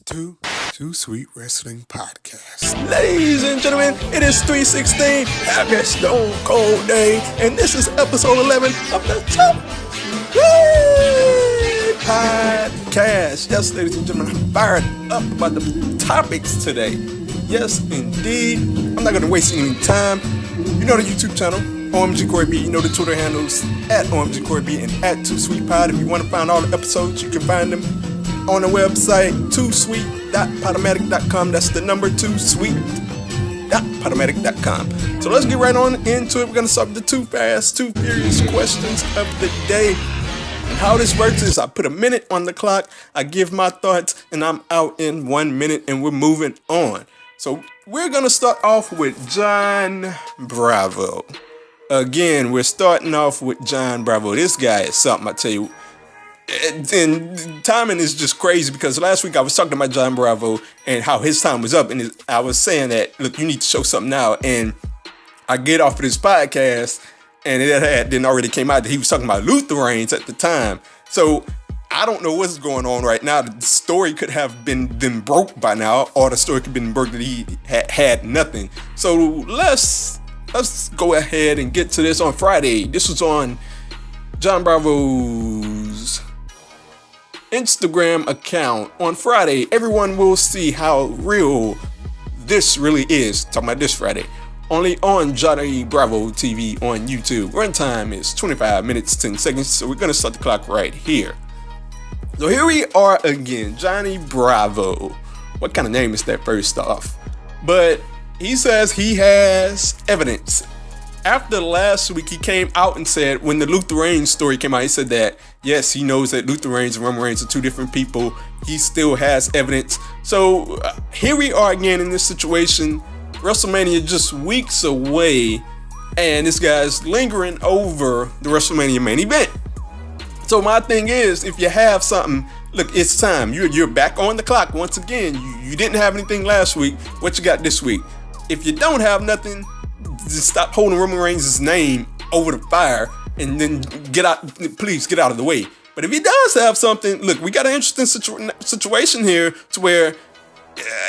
Too Sweet Wrestling Podcast. Ladies and gentlemen, it is 3/16, happy Stone Cold Day, and this is episode 11 of the Top Podcast. Yes, ladies and gentlemen, I'm fired up about the topics today. Yes, indeed. I'm not going to waste any time. You know the YouTube channel, OMG Corey B. You know the Twitter handles, at OMG Corey B and at 2SweetPod. If you want to find all the episodes, you can find them on the website 2sweet.podomatic.com. That's the number 2sweet.podomatic.com. So let's get right on into it. We're going to start with the Too Fast, Too Furious questions of the day. And how this works is I put a minute on the clock, I give my thoughts, and I'm out in 1 minute, and we're moving on. So we're going to start off with John Bravo. Again, we're starting off with John Bravo. This guy is something, I tell you. And timing is just crazy because last week I was talking about John Bravo and how his time was up, and I was saying that, look, you need to show something now. And I get off of this podcast, and it then already came out that he was talking about Luther Reigns at the time. So I don't know what's going on right now. The story could have been broke by now, or the story could have been broke that he had nothing. So let's go ahead and get to this on Friday. This was on John Bravo's Instagram account on Friday. Everyone will see how real this really is. Talking about this Friday. Only on Johnny Bravo TV on YouTube. Runtime is 25 minutes, 10 seconds. So we're going to start the clock right here. So here we are again. Johnny Bravo. What kind of name is that, first off? But he says he has evidence. After last week, he came out and said, when the Luther Reigns story came out, he said that, yes, he knows that Luther Reigns and Roman Reigns are two different people. He still has evidence. So here we are again in this situation. WrestleMania just weeks away, and this guy's lingering over the WrestleMania main event. So my thing is, if you have something, look, it's time. You're back on the clock once again. You didn't have anything last week. What you got this week? If you don't have nothing, just stop holding Roman Reigns' name over the fire and then please get out of the way. But if he does have something, look, we got an interesting situation here to where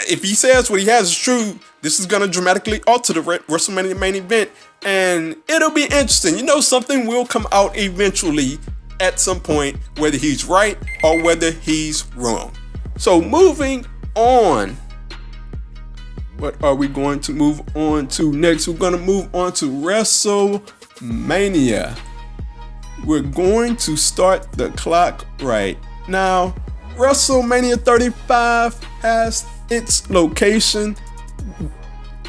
if he says what he has is true, this is going to dramatically alter the WrestleMania main event, and it'll be interesting. You know, something will come out eventually at some point, whether he's right or whether he's wrong. So moving on. What are we going to move on to next? We're going to move on to WrestleMania. We're going to start the clock right now. WrestleMania 35 has its location,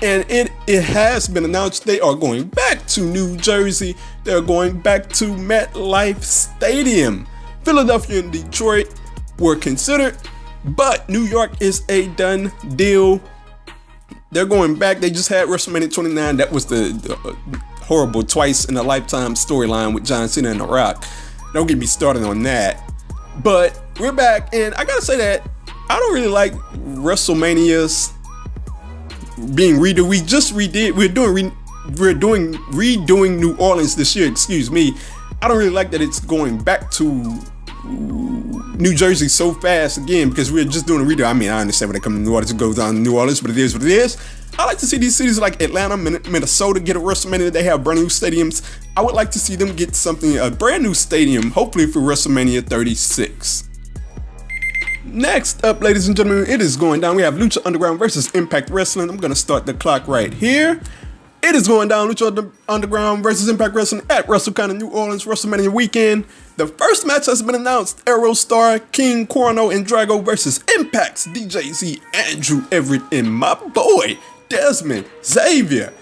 and it has been announced they are going back to New Jersey. They're going back to MetLife Stadium. Philadelphia and Detroit were considered, but New York is a done deal. They're going back. They just had WrestleMania 29. That was the horrible twice in a lifetime storyline with John Cena and The Rock. Don't get me started on that. But we're back, and I gotta say that I don't really like WrestleManias being redo. We just redid. We're doing redoing New Orleans this year. Excuse me. I don't really like that it's going back to New Jersey so fast again, because we're just doing a redo. I mean, I understand when they come to New Orleans, it goes down to New Orleans, but it is what it is. I like to see these cities like Atlanta, Minnesota get a WrestleMania. They have brand new stadiums. I would like to see them get a brand new stadium, hopefully for WrestleMania 36. Next up, ladies and gentlemen, it is going down. We have Lucha Underground versus Impact Wrestling. I'm going to start the clock right here. It is going down, Lucha Underground versus Impact Wrestling at WrestleCon in New Orleans, WrestleMania weekend. The first match has been announced. Aerostar, King Corno, and Drago versus Impact's DJZ, Andrew Everett, and my boy, Desmond Xavier.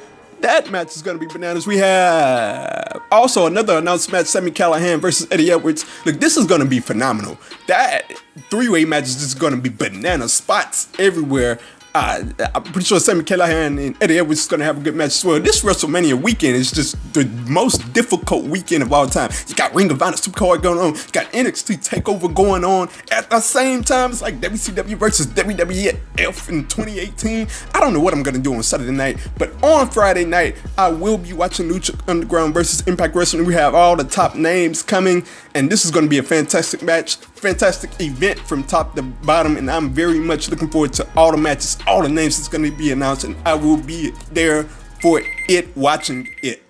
That match is going to be bananas. We have also another announced match, Sami Callihan versus Eddie Edwards. Look, this is going to be phenomenal. That three-way match is just going to be banana spots everywhere. I'm pretty sure Sami Callihan and Eddie Edwards is going to have a good match as well. This WrestleMania weekend is just the most difficult weekend of all time. You got Ring of Honor Supercard going on. You got NXT TakeOver going on. At the same time, it's like WCW versus WWF in 2018. I don't know what I'm going to do on Saturday night, but on Friday night, I will be watching Lucha Underground versus Impact Wrestling. We have all the top names coming, and this is going to be a fantastic match. fantastic event from top to bottom, and I'm very much looking forward to all the matches, all the names that's going to be announced, and I will be there for it, watching it.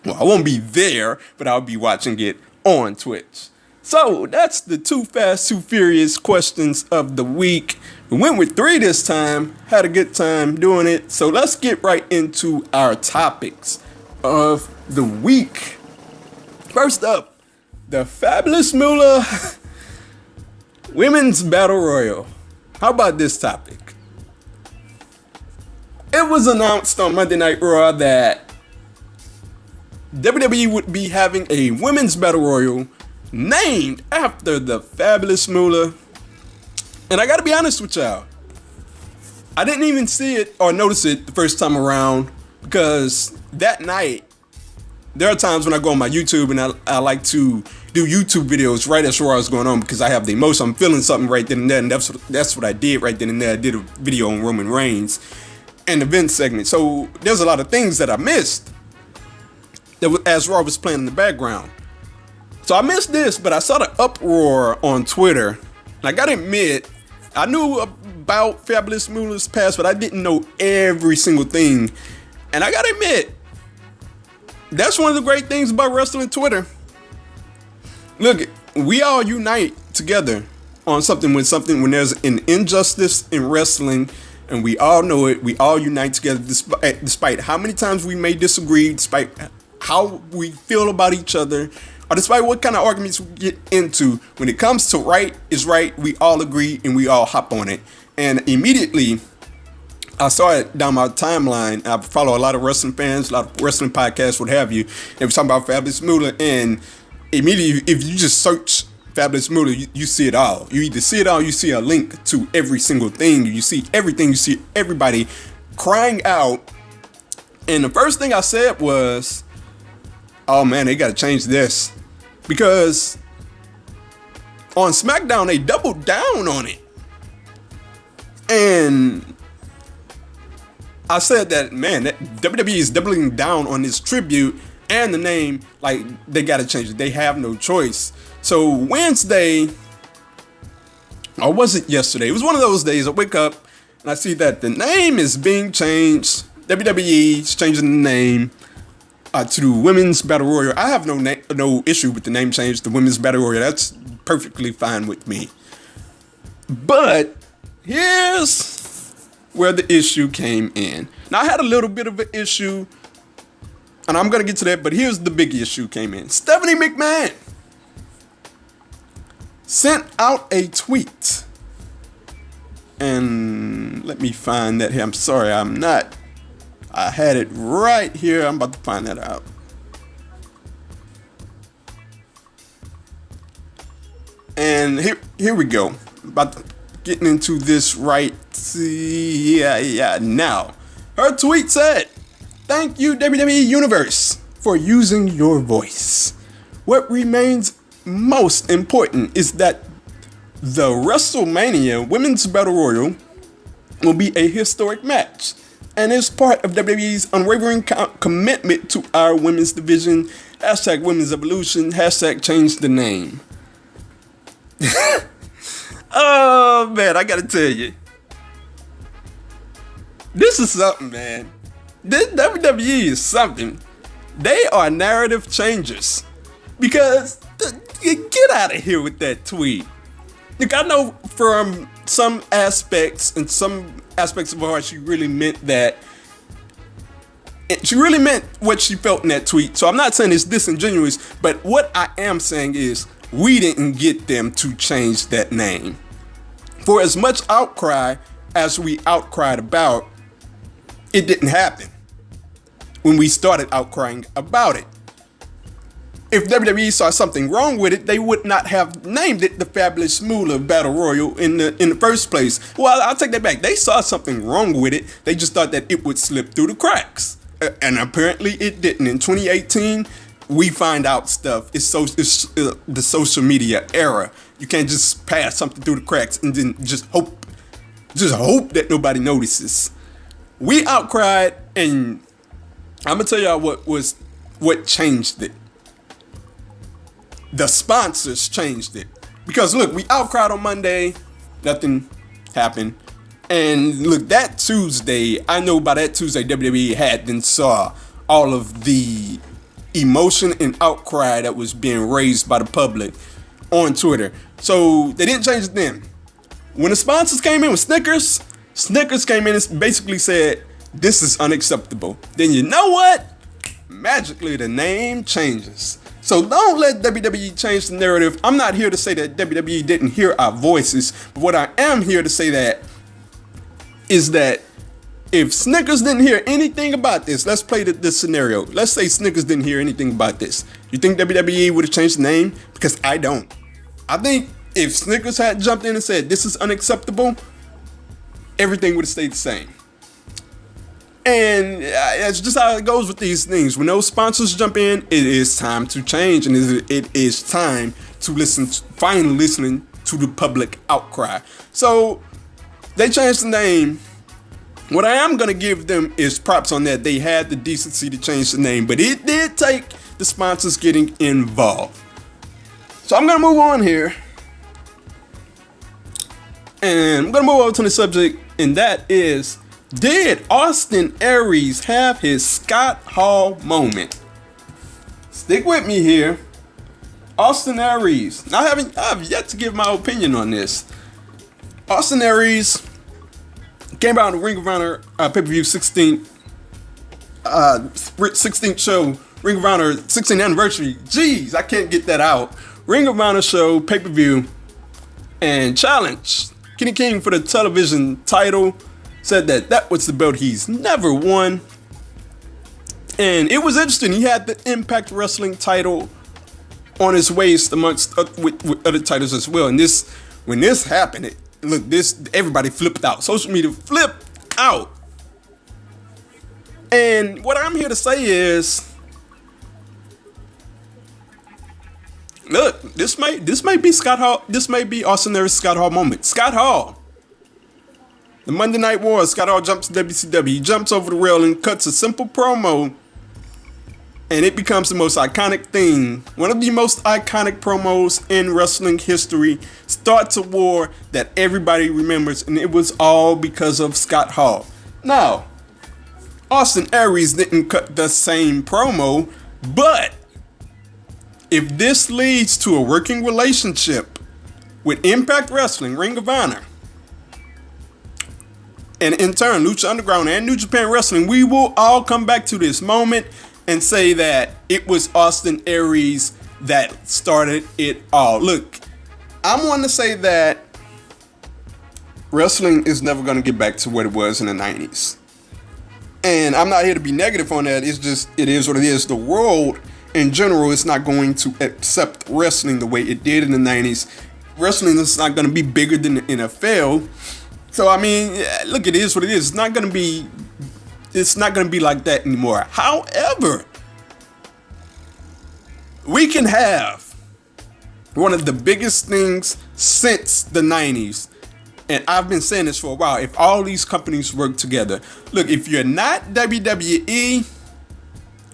Well, I won't be there, but I'll be watching it on Twitch. So that's the Too Fast, Too Furious questions of the week. We went with 3 this time, had a good time doing it. So let's get right into our topics of the week. First up, the Fabulous Moolah Women's Battle Royal. How about this topic? It was announced on Monday Night Raw that WWE would be having a Women's Battle Royal named after the Fabulous Moolah. And I gotta be honest with y'all, I didn't even see it or notice it the first time around, because that night, there are times when I go on my YouTube and I like to do YouTube videos right as Raw is going on, because I have the emotion, I'm feeling something right then and there, and that's what I did right then and there. I did a video on Roman Reigns and the Vince segment. So there's a lot of things that I missed as Raw was playing in the background. So I missed this, but I saw the uproar on Twitter. And I gotta admit, I knew about Fabulous Moolah's past, but I didn't know every single thing. And I gotta admit, that's one of the great things about wrestling Twitter. Look, we all unite together on something when there's an injustice in wrestling, and we all know it. We all unite together despite how many times we may disagree, despite how we feel about each other, or despite what kind of arguments we get into. When it comes to right is right, we all agree and we all hop on it. And immediately, I saw it down my timeline. I follow a lot of wrestling fans, a lot of wrestling podcasts, what have you. And we're talking about Fabulous Moolah, and immediately, if you just search Fabulous Moolah, you see it all. You either see it all, you see a link to every single thing. You see everything. You see everybody crying out. And the first thing I said was, oh man, they got to change this. Because on SmackDown, they doubled down on it. And I said that, man, that WWE is doubling down on this tribute and the name. Like, they got to change it. They have no choice. So Wednesday, or was it yesterday? It was one of those days I wake up and I see that the name is being changed. WWE is changing the name to the Women's Battle Royal. I have no issue with the name change, the Women's Battle Royal. That's perfectly fine with me. But here's where the issue came in. Now, I had a little bit of an issue, and I'm going to get to that, but here's the big issue came in. Stephanie McMahon sent out a tweet. And let me find that here. I'm sorry, I had it right here. I'm about to find that out. And here we go. About getting into this right. Now, her tweet said, "Thank you, WWE Universe, for using your voice. What remains most important is that the Wrestlemania Women's Battle Royal will be a historic match and is part of WWE's unwavering commitment to our women's division. Hashtag Women's Evolution. Hashtag change the name." Oh man, I gotta tell you, this is something, man. This WWE is something. They are narrative changers. Because get out of here with that tweet. Look, I know from some aspects of her, she really meant that. She really meant what she felt in that tweet. So I'm not saying it's disingenuous, but what I am saying is we didn't get them to change that name. For as much outcry as we outcried about, it didn't happen when we started outcrying about it. If WWE saw something wrong with it, they would not have named it the Fabulous Moolah Battle Royal in the first place. Well, I'll take that back. They saw something wrong with it. They just thought that it would slip through the cracks. And apparently it didn't. In 2018, we find out stuff. It's the social media era. You can't just pass something through the cracks and then just hope that nobody notices. We outcried, and I'm gonna tell y'all what changed it. The sponsors changed it. Because look, we outcried on Monday, nothing happened. And look, that Tuesday, I know by that Tuesday, WWE had then saw all of the emotion and outcry that was being raised by the public on Twitter. So they didn't change it then. When the sponsors came in with Snickers came in and basically said, this is unacceptable. Then you know what? Magically the name changes. So don't let WWE change the narrative. I'm not here to say that WWE didn't hear our voices, but what I am here to say that is that if Snickers didn't hear anything about this, let's play this scenario. Let's say Snickers didn't hear anything about this. You think WWE would have changed the name? Because I don't. I think if Snickers had jumped in and said, this is unacceptable, everything would have stayed the same. And it's just how it goes with these things. When those sponsors jump in, it is time to change. And it is time to finally listening to the public outcry. So they changed the name. What I am going to give them is props on that. They had the decency to change the name. But it did take the sponsors getting involved. So I'm going to move on here. And I'm going to move over to the subject. And that is, did Austin Aries have his Scott Hall moment? Stick with me here. Austin Aries. I have yet to give my opinion on this. Austin Aries came out on the Ring of Honor pay-per-view 16th show. Ring of Honor 16th anniversary. Jeez, I can't get that out. Ring of Honor show pay-per-view and challenged Kenny King for the television title. Said that was the belt he's never won. And it was interesting. He had the Impact Wrestling title on his waist amongst with other titles as well. And when this happened, everybody flipped out. Social media flipped out. And what I'm here to say is, look, this may be Scott Hall. This may be Austin Aries' Scott Hall moment. Scott Hall. The Monday Night War, Scott Hall jumps to WCW. He jumps over the rail and cuts a simple promo, and it becomes the most iconic thing. One of the most iconic promos in wrestling history. Starts a war that everybody remembers, and it was all because of Scott Hall. Now, Austin Aries didn't cut the same promo, but if this leads to a working relationship with Impact Wrestling, Ring of Honor, and in turn, Lucha Underground and New Japan Wrestling, we will all come back to this moment and say that it was Austin Aries that started it all. Look, I'm one to say that wrestling is never going to get back to what it was in the 90s. And I'm not here to be negative on that. It's just, it is what it is. The world in general is not going to accept wrestling the way it did in the 90s. Wrestling is not going to be bigger than the NFL. So, I mean, look, it is what it is. It's not going to be like that anymore. However, we can have one of the biggest things since the 90s. And I've been saying this for a while. If all these companies work together. Look, if you're not WWE,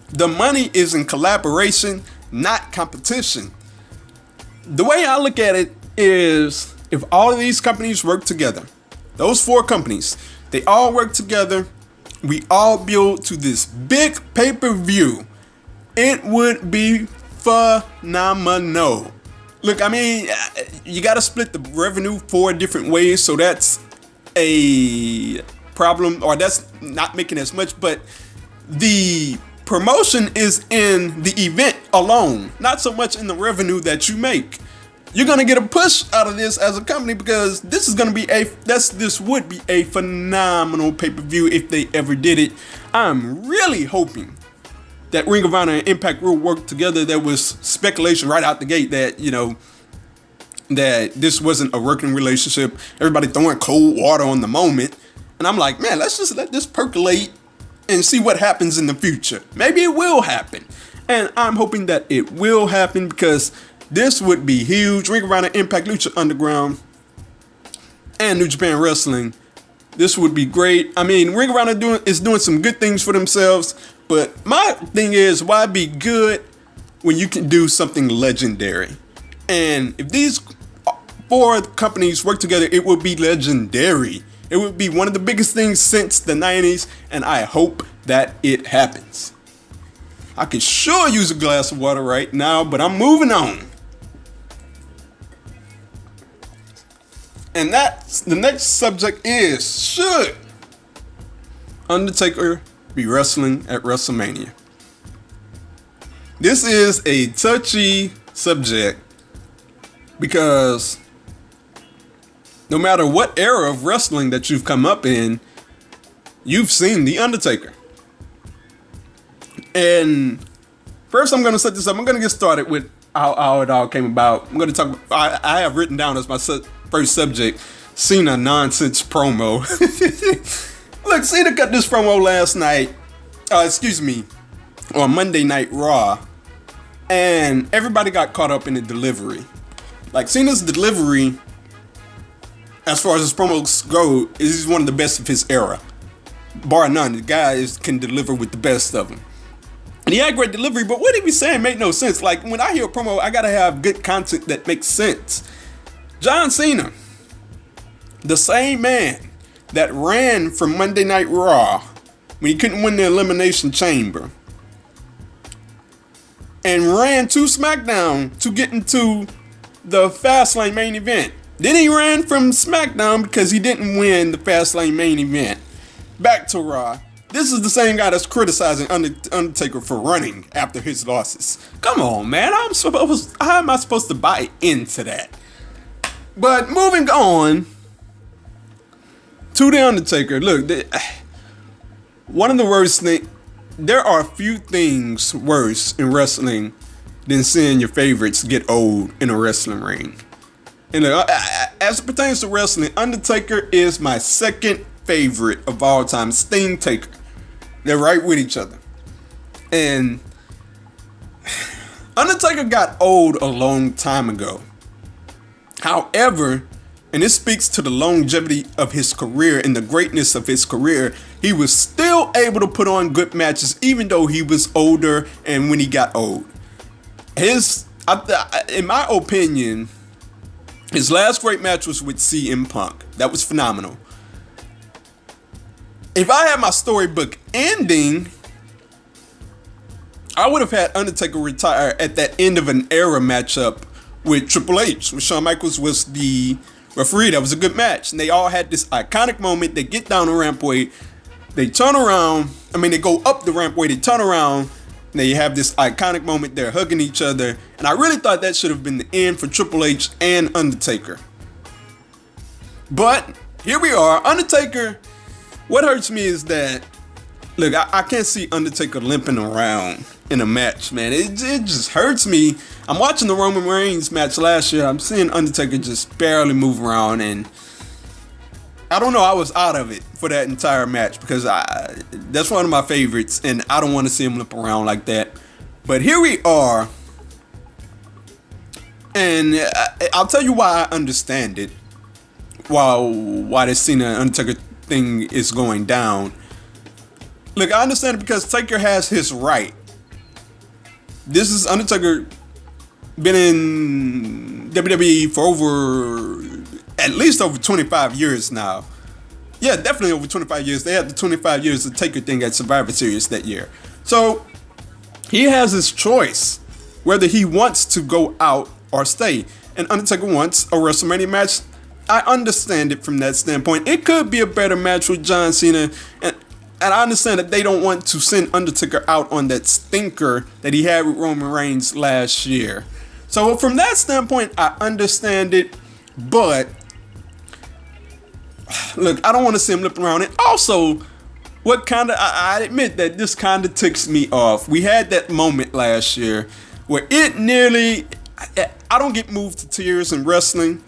the money is in collaboration, not competition. The way I look at it is, if all of these companies work together, those four companies, they all work together, we all build to this big pay-per-view, it would be phenomenal. Look, I mean, you got to split the revenue 4 different ways, so that's a problem, or that's not making as much, but the promotion is in the event alone, not so much in the revenue that you make. You're gonna get a push out of this as a company, because this would be a phenomenal pay-per-view if they ever did it. I'm really hoping that Ring of Honor and Impact will work together. There was speculation right out the gate that, that this wasn't a working relationship. Everybody throwing cold water on the moment. And I'm like, man, let's just let this percolate and see what happens in the future. Maybe it will happen. And I'm hoping that it will happen, because this would be huge. Ring of Honor, Impact, Lucha Underground, and New Japan Wrestling. This would be great. I mean, Ring of Honor is doing some good things for themselves. But my thing is, why be good when you can do something legendary? And if four companies work together, it would be legendary. It would be one of the biggest things since the 90s, and I hope that it happens. I could sure use a glass of water right now, but I'm moving on. And that's the next subject is, should Undertaker be wrestling at Wrestlemania? This is a touchy subject because no matter what era of wrestling that you've come up in, you've seen The Undertaker. And first I'm going to set this up. I'm going to get started with how it all came about. I'm going to talk, I have written down as my first subject, Cena nonsense promo. Look, Cena cut this promo last night, on Monday Night Raw, and everybody got caught up in the delivery. Like, Cena's delivery, as far as his promos go, is one of the best of his era. Bar none, the guy can deliver with the best of them. And he had great delivery, but what he was saying made no sense. Like, when I hear a promo, I gotta have good content that makes sense. John Cena, the same man that ran from Monday Night Raw when he couldn't win the Elimination Chamber, and ran to SmackDown to get into the Fastlane main event. Then he ran from SmackDown because he didn't win the Fastlane main event back to Raw. This is the same guy that's criticizing Undertaker for running after his losses. Come on, man. How am I supposed to buy into that? But moving on to The Undertaker. Look, one of the worst things, there are a few things worse in wrestling than seeing your favorites get old in a wrestling ring. And as it pertains to wrestling, Undertaker is my second favorite of all time. Sting Taker. They're right with each other. And Undertaker got old a long time ago. However, and this speaks to the longevity of his career and the greatness of his career, he was still able to put on good matches even though he was older and when he got old. In my opinion, his last great match was with CM Punk. That was phenomenal. If I had my storybook ending, I would have had Undertaker retire at that end of an era matchup with Triple H, when Shawn Michaels was the referee. That was a good match. And they all had this iconic moment. They get down the rampway, they turn around. They go up the rampway, they turn around, and they have this iconic moment. They're hugging each other. And I really thought that should have been the end for Triple H and Undertaker. But here we are. Undertaker, what hurts me is that, look, I can't see Undertaker limping around in a match, man. It just hurts me. I'm watching the Roman Reigns match last year. I'm seeing Undertaker just barely move around, and I don't know. I was out of it for that entire match because that's one of my favorites, and I don't want to see him limp around like that. But here we are, and I'll tell you why I understand it. Why this Cena and Undertaker thing is going down. Look, I understand it because Taker has his right. This is Undertaker been in WWE for at least over 25 years now. Yeah, definitely over 25 years. They had the 25 years of Taker thing at Survivor Series that year. So he has his choice whether he wants to go out or stay. And Undertaker wants a WrestleMania match. I understand it from that standpoint. It could be a better match with John Cena. And I understand that they don't want to send Undertaker out on that stinker that he had with Roman Reigns last year. So from that standpoint, I understand it. But look, I don't want to see him limping around. And also, I admit that this kind of ticks me off. We had that moment last year where it nearly, I don't get moved to tears in wrestling,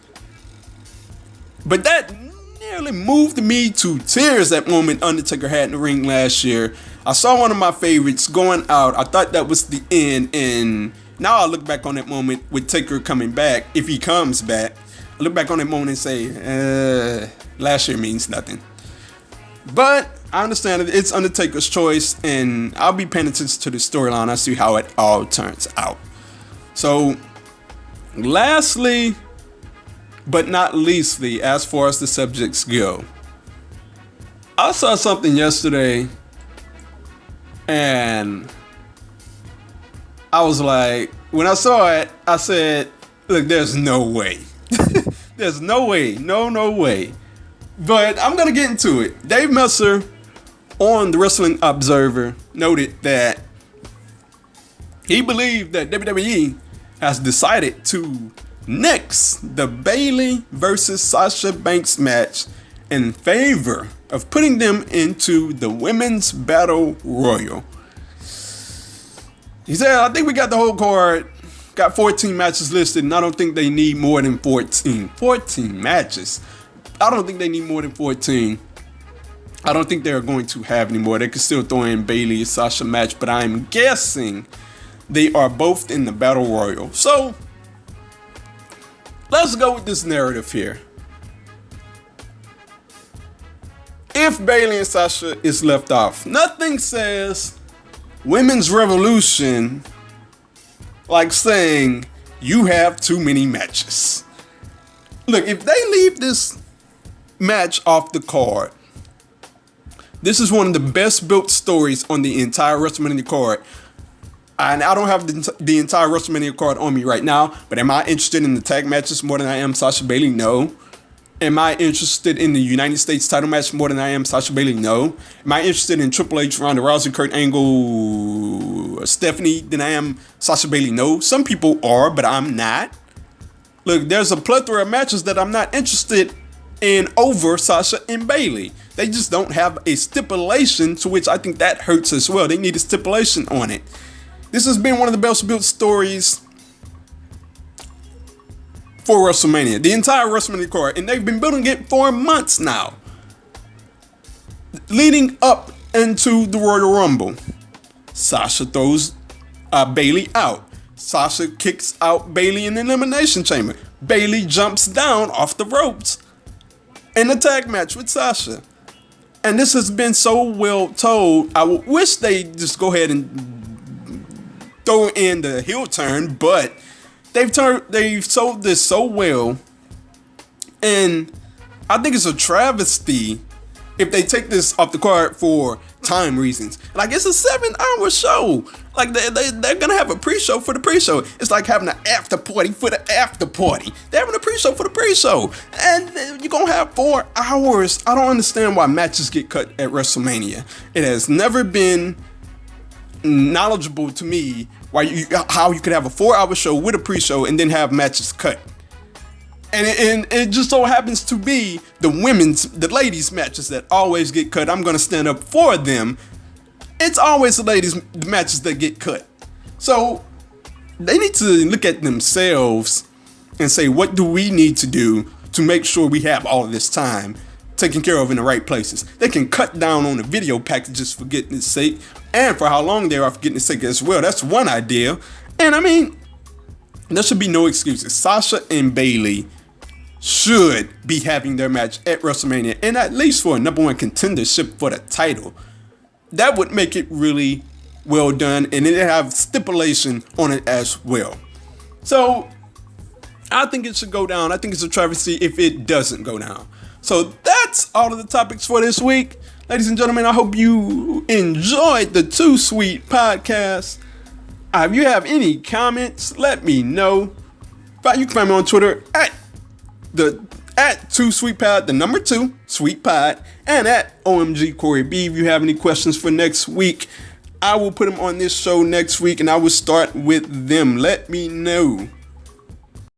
but that nearly moved me to tears, that moment Undertaker had in the ring last year. I saw one of my favorites going out. I thought that was the end, and now I look back on that moment with Taker coming back, if he comes back. I look back on that moment and say, last year means nothing. But I understand it. It's Undertaker's choice, and I'll be paying attention to the storyline. I see how it all turns out. So, lastly, but not leastly, as far as the subjects go, I saw something yesterday and I was like, when I saw it, I said, look, there's no way. There's no way. No way. But I'm going to get into it. Dave Messer on the Wrestling Observer noted that he believed that WWE has decided to nix the Bayley versus Sasha Banks match in favor of putting them into the Women's Battle Royal. He said, I think we got the whole card. Got 14 matches listed, and I don't think they need more than 14. 14 matches. I don't think they need more than 14. I don't think they're going to have any more. They could still throw in Bayley and Sasha match, but I'm guessing they are both in the Battle Royal. So, let's go with this narrative here. If Bayley and Sasha is left off, nothing says Women's Revolution like saying you have too many matches. Look, if they leave this match off the card, this is one of the best built stories on the entire Wrestlemania card. And I don't have the entire Wrestlemania card on me right now, but am I interested in the tag matches more than I am Sasha Bayley? No. Am I interested in the United States title match more than I am Sasha Bayley? No. Am I interested in Triple H, Ronda Rousey, Kurt Angle, Stephanie than I am Sasha Bayley? No. Some people are, but I'm not. Look, there's a plethora of matches that I'm not interested in over Sasha and Bayley. They just don't have a stipulation, to which I think that hurts as well. They need a stipulation on it. This has been one of the best built stories for WrestleMania. The entire WrestleMania card. And they've been building it for months now. Leading up into the Royal Rumble. Sasha throws Bayley out. Sasha kicks out Bayley in the Elimination Chamber. Bayley jumps down off the ropes in a tag match with Sasha. And this has been so well told. I wish they just go ahead and throw in the heel turn, but they've sold this so well, and I think it's a travesty if they take this off the card for time reasons. Like, it's a 7-hour show. Like, they're gonna have a pre-show for the pre-show. It's like having an after party for the after party. They're having a pre-show for the pre-show, and you're gonna have 4 hours. I don't understand why matches get cut at WrestleMania. It has never been knowledgeable to me how you could have a 4-hour show with a pre-show and then have matches cut. And it just so happens to be the ladies matches that always get cut. I'm gonna stand up for them. It's always the ladies matches that get cut. So they need to look at themselves and say, what do we need to do to make sure we have all of this time taken care of in the right places? They can cut down on the video packages for goodness sake, and for how long they are for goodness sake as well. That's one idea. And I mean, there should be no excuses. Sasha and Bayley should be having their match at WrestleMania, and at least for a number one contendership for the title. That would make it really well done, and it have stipulation on it as well. So I think it should go down. I think it's a travesty if it doesn't go down. So that's all of the topics for this week. Ladies and gentlemen, I hope you enjoyed the Too Sweet podcast. If you have any comments, let me know. You can find me on Twitter at 2SweetPod, the number 2 SweetPod, and at OMG Corey B. If you have any questions for next week, I will put them on this show next week, and I will start with them. Let me know.